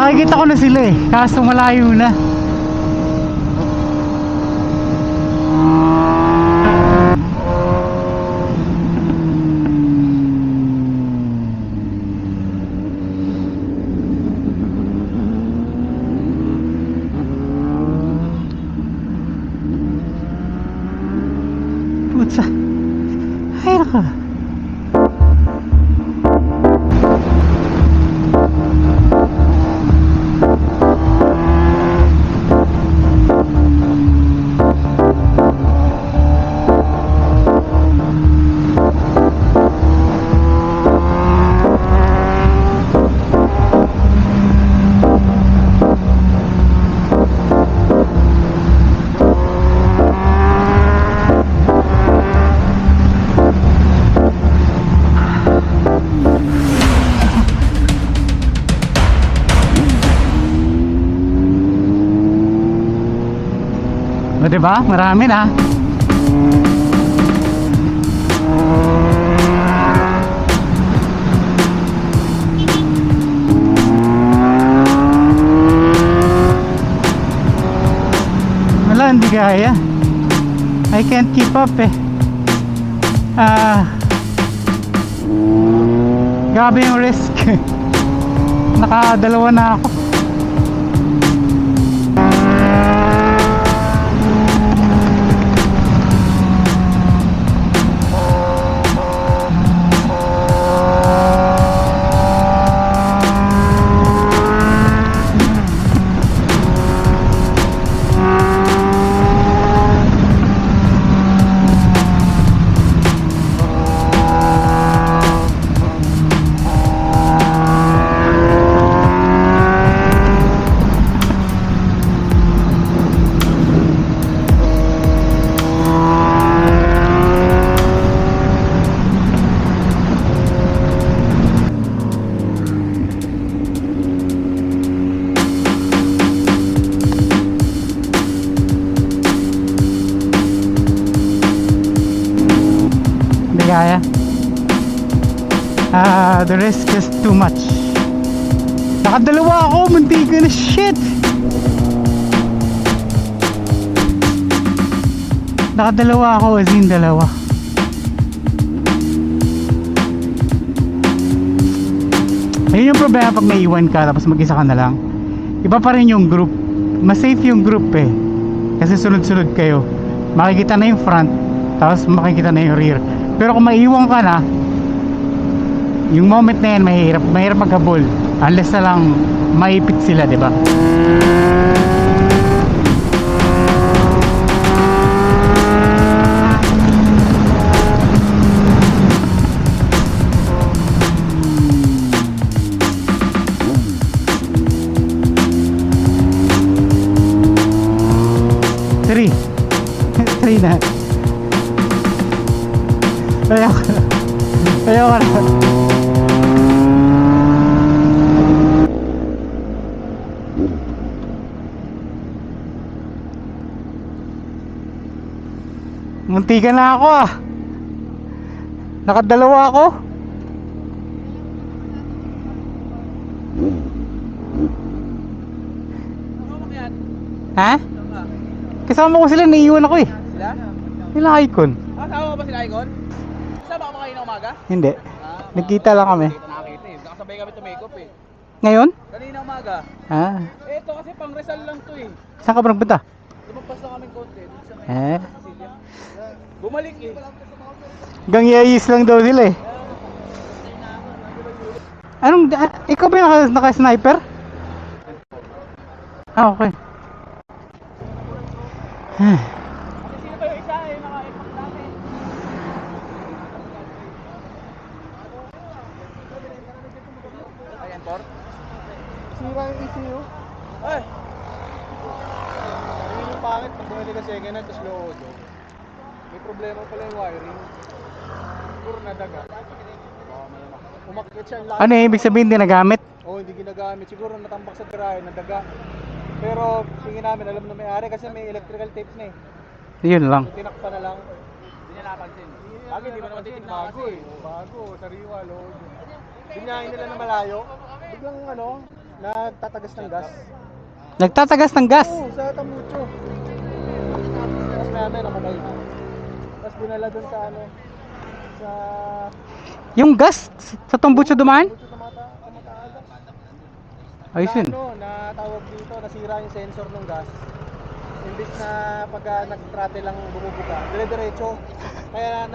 Nakikita ko na sila eh, kaso malayo na. Putsa. Ay naka. O diba? Marami na. Wala, hindi kaya. I can't keep up eh. Grabe yung risk. Nakadalawa na ako. Kaya the risk is too much. Nakadalawa ako, muntikan na. Shit, nakadalawa ako, as in dalawa. Ayun yung problema pag naiwan ka tapos mag-isa ka na lang. Iba pa rin yung group. Mas safe yung group eh, kasi sunod-sunod kayo. Makikita na yung front, tapos makikita na yung rear. Pero kung maiiwan ka na, yung moment na yan mahirap maghabol unless na lang maipit sila, diba? Three na. Ayaw ka na. Muntikan na ako ah. Nakadalawa ako. Ha? Kasama ko sila, naiiwan ako eh. Sila? Ilang icon? Kasama ba sila Icon? Kasama ka ba kayo ng umaga? Hindi. Nagkita lang kami. Nakakita eh. Nakasabay kami tumikop eh. Ngayon? Kanina umaga. Ah. Eh ito kasi pang Rizal lang to eh. Saan ka ba nagpunta? Lumagpas na kami konti. Dito sa may Cecilia. Bumalik eh. Hanggang iayis lang daw sila eh. Anong, ikaw ba yung naka-sniper? Ah, okay. Kasi sino ba yung isa eh? Naka-impact namin. Ayan, Port. Sira yung ECU. Ay! Yun yung pangit pag bumili ka second hand tapos load. May problema pala yung wiring. Siguro nadaga. Umakit siya lang. Ano ibig sabihin, hindi nagamit? Oo, hindi ginagamit. Siguro natambak sa tirahe, nadaga. Pero tingin namin, alam na may-ari kasi may electrical tape na eh. Yun lang. So, tinakpa na lang. Hindi niya napansin. Bagay, di ba naman titignan bago eh. Bago, sariwa, load. Binyahin nila na malayo. Biglang nagtatagas ng gas. Nagtatagas ng gas. Oo, sa Tambucho. Tapos may namatay. Tapos dinala doon sa ano, sa Yung gas sa Tambucho dumaan? Tambucho tumatagas. Ayos yun. Ano, na tawag dito, nasira yung sensor ng gas. Imbis na pagka nag-throttle lang bumubuga, dire-diretso. Kaya